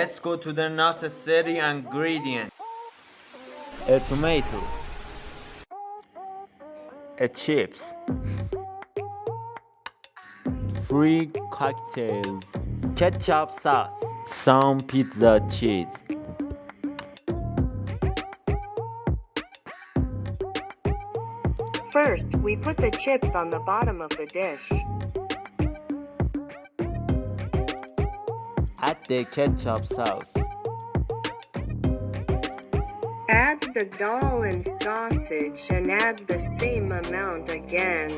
Let's go to the necessary ingredient. A tomato, a chips, 3 cocktails, ketchup sauce, some pizza cheese. First, we put the chips on the bottom of the dish. Add the ketchup sauce. Add the dal and sausage and add the same amount again.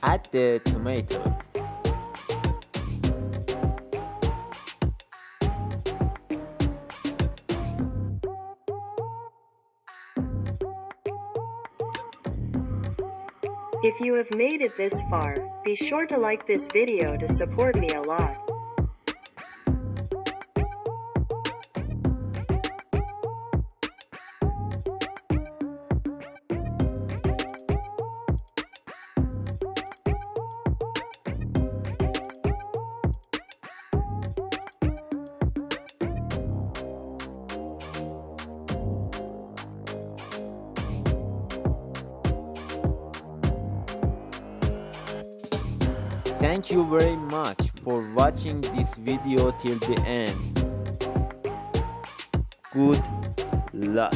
Add the tomatoes. If you have made it this far, be sure to like this video to support me a lot. Thank you very much for watching this video till the end. Good luck.